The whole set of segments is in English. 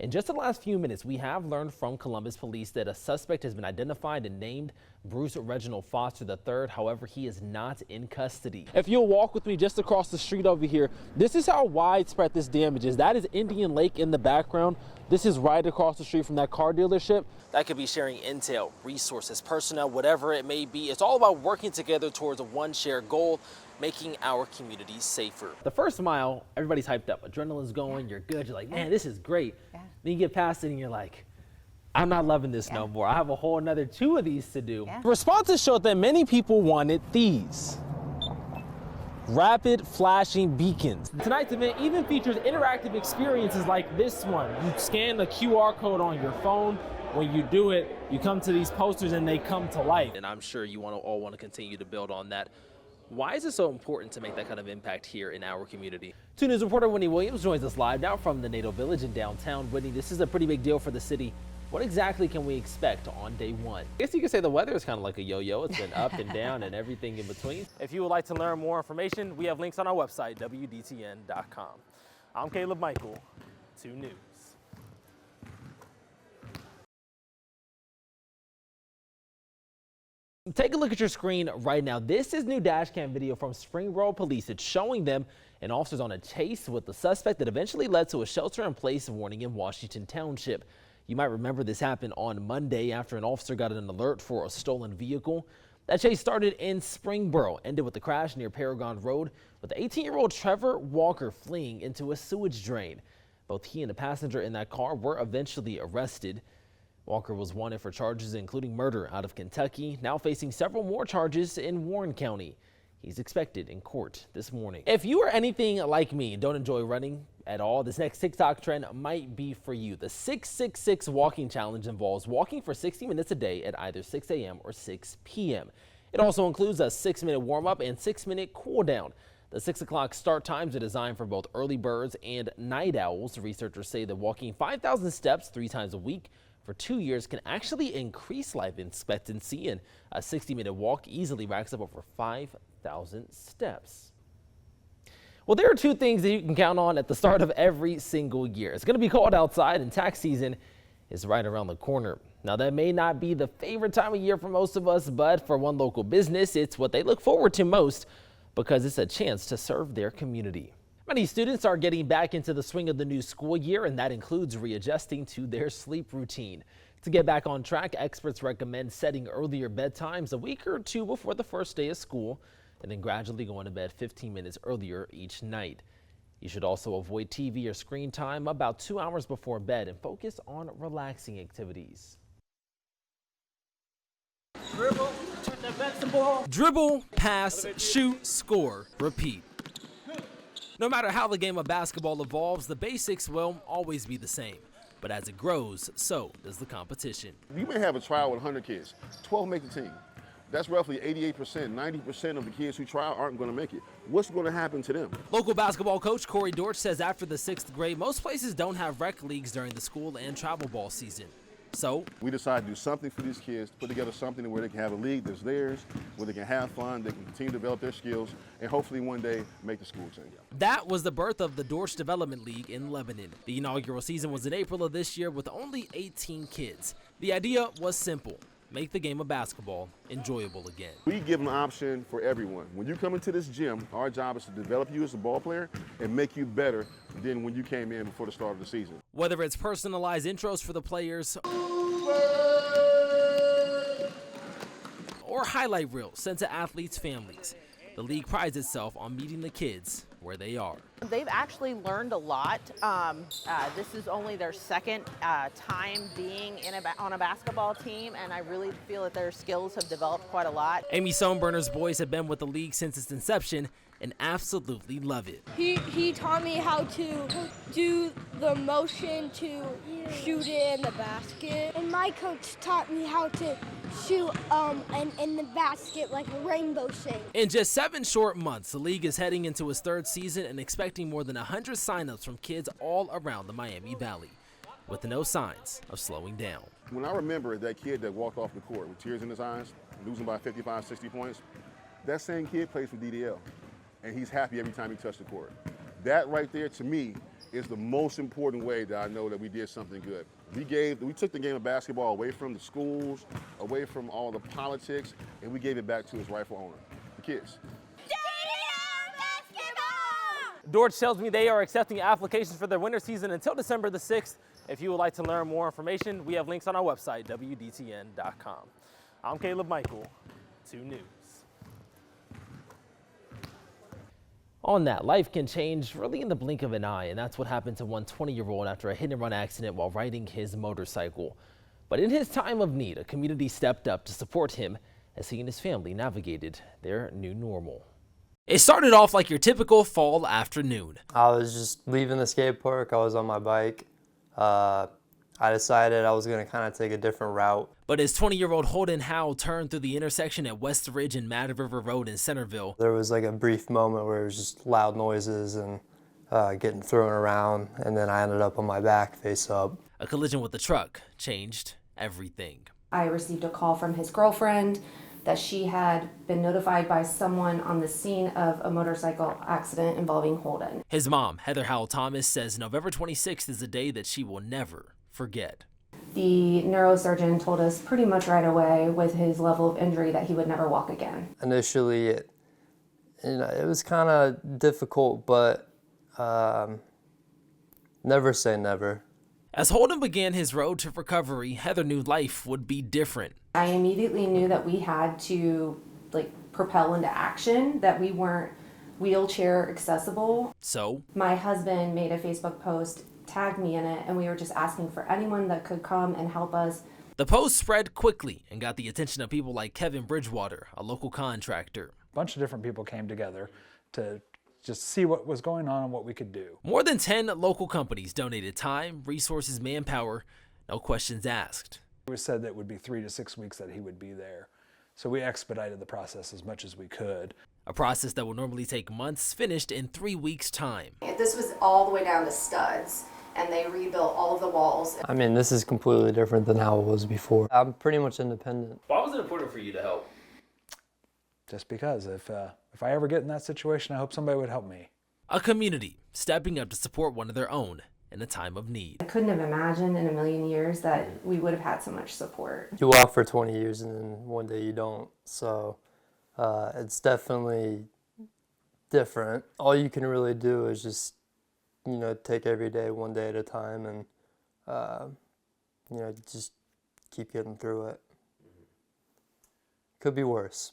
In just the last few minutes, we have learned from Columbus police that a suspect has been identified and named Bruce Reginald Foster III. However, he is not in custody. If you'll walk with me just across the street over here, this is how widespread this damage is. That is Indian Lake in the background. This is right across the street from that car dealership. That could be sharing intel, resources, personnel, whatever it may be. It's all about working together towards one shared goal, making our communities safer. The first mile, everybody's hyped up. Adrenaline's going, you're good. You're like, man, this is great. Then you get past it and you're like, I'm not loving this no more. I have a whole another 2 of these to do. Responses showed that many people wanted these rapid flashing beacons. Tonight's event even features interactive experiences like this one. You scan the QR code on your phone. When you do it, you come to these posters and they come to life. And I'm sure you all want to continue to build on that. Why is it so important to make that kind of impact here in our community? 2 News reporter Whitney Williams joins us live now from the NATO Village in downtown. Whitney, this is a pretty big deal for the city. What exactly can we expect on day 1? I guess you could say the weather is kind of like a yo-yo. It's been up and down and everything in between. If you would like to learn more information, we have links on our website, WDTN.com. I'm Caleb Michael, 2 News. Take a look at your screen right now. This is new dash cam video from Springboro Police. It's showing them and officers on a chase with the suspect that eventually led to a shelter-in-place warning in Washington Township. You might remember this happened on Monday after an officer got an alert for a stolen vehicle. That chase started in Springboro, ended with a crash near Paragon Road with the 18-year-old Trevor Walker fleeing into a sewage drain. Both he and the passenger in that car were eventually arrested. Walker was wanted for charges including murder out of Kentucky, now facing several more charges in Warren County. He's expected in court this morning. If you are anything like me and don't enjoy running at all, this next TikTok trend might be for you. The 666 walking challenge involves walking for 60 minutes a day at either 6 a.m. or 6 p.m. It also includes a 6-minute warm-up and 6-minute cool-down. The 6 o'clock start times are designed for both early birds and night owls. Researchers say that walking 5,000 steps 3 times a week for 2 years can actually increase life expectancy, and a 60-minute walk easily racks up over 5,000 steps. Well, there are 2 things that you can count on at the start of every single year. It's going to be cold outside and tax season is right around the corner. Now, that may not be the favorite time of year for most of us, but for one local business, it's what they look forward to most because it's a chance to serve their community. Many students are getting back into the swing of the new school year, and that includes readjusting to their sleep routine. To get back on track, experts recommend setting earlier bedtimes a week or 2 before the first day of school, and then gradually going to bed 15 minutes earlier each night. You should also avoid TV or screen time about 2 hours before bed and focus on relaxing activities. Dribble, dribble, pass, shoot, score, repeat. No matter how the game of basketball evolves, the basics will always be the same. But as it grows, so does the competition. You may have a trial with 100 kids, 12 make the team. That's roughly 88%, 90% of the kids who try aren't going to make it. What's going to happen to them? Local basketball coach Corey Dortch says after the 6th grade, most places don't have rec leagues during the school and travel ball season. So we decided to do something for these kids, put together something where they can have a league that's theirs, where they can have fun, they can continue to develop their skills, and hopefully one day make the school team. That was the birth of the Dortch Development League in Lebanon. The inaugural season was in April of this year with only 18 kids. The idea was simple: make the game of basketball enjoyable again. We give an option for everyone. When you come into this gym, our job is to develop you as a ball player and make you better than when you came in before the start of the season. Whether it's personalized intros for the players or highlight reels sent to athletes' families, the league prides itself on meeting the kids where they are. They've actually learned a lot. This is only their 2nd time being on a basketball team, and I really feel that their skills have developed quite a lot. Amy Sohnberner's boys have been with the league since its inception and absolutely love it. He taught me how to do the motion to shoot it in the basket. And my coach taught me how to shoot in the basket like a rainbow shape. In just 7 short months, the league is heading into its 3rd season and expecting more than 100 signups from kids all around the Miami Valley, with no signs of slowing down. When I remember that kid that walked off the court with tears in his eyes, losing by 55, 60 points, that same kid plays for DDL. And he's happy every time he touched the court. That right there, to me, is the most important way that I know that we did something good. We took the game of basketball away from the schools, away from all the politics, and we gave it back to its rightful owner, the kids. Dorch tells me they are accepting applications for their winter season until December the 6th. If you would like to learn more information, we have links on our website, WDTN.com. I'm Caleb Michael, 2 News. On that, life can change really in the blink of an eye, and that's what happened to one 20-year-old after a hit-and-run accident while riding his motorcycle. But in his time of need, a community stepped up to support him as he and his family navigated their new normal. It started off like your typical fall afternoon. I was just leaving the skate park. I was on my bike. I decided I was going to kind of take a different route. But as 20-year-old Holden Howell turned through the intersection at West Ridge and Mad River Road in Centerville, there was like a brief moment where it was just loud noises and getting thrown around, and then I ended up on my back, face up. A collision with the truck changed everything. I received a call from his girlfriend that she had been notified by someone on the scene of a motorcycle accident involving Holden. His mom, Heather Howell Thomas, says November 26th is a day that she will never forget. The neurosurgeon told us pretty much right away with his level of injury that he would never walk again. Initially, it was kind of difficult, but never say never. As Holden began his road to recovery, Heather knew life would be different. I immediately knew that we had to propel into action, that we weren't wheelchair accessible. So my husband made a Facebook post, tagged me in it, and we were just asking for anyone that could come and help us. the post spread quickly and got the attention of people like Kevin Bridgewater, a local contractor. A bunch of different people came together to just see what was going on and what we could do. More than 10 local companies donated time, resources, manpower, no questions asked. It was said that it would be 3 to 6 weeks that he would be there. So we expedited the process as much as we could. A process that would normally take months finished in 3 weeks' time. This was all the way down to studs, and they rebuilt all of the walls. I mean, this is completely different than how it was before. I'm pretty much independent. Why was it important for you to help? Just because if I ever get in that situation, I hope somebody would help me. A community stepping up to support one of their own in a time of need. I couldn't have imagined in a million years that we would have had so much support. You walk for 20 years and then one day you don't. So it's definitely different. All you can really do is just, take every day one day at a time and, just keep getting through it. Could be worse.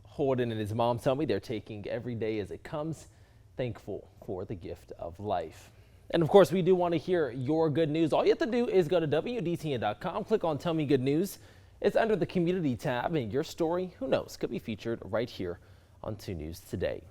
Holden and his mom tell me they're taking every day as it comes, thankful for the gift of life. And of course, we do want to hear your good news. All you have to do is go to WDTN.com, click on Tell Me Good News. It's under the Community tab, and your story, who knows, could be featured right here on 2 News Today.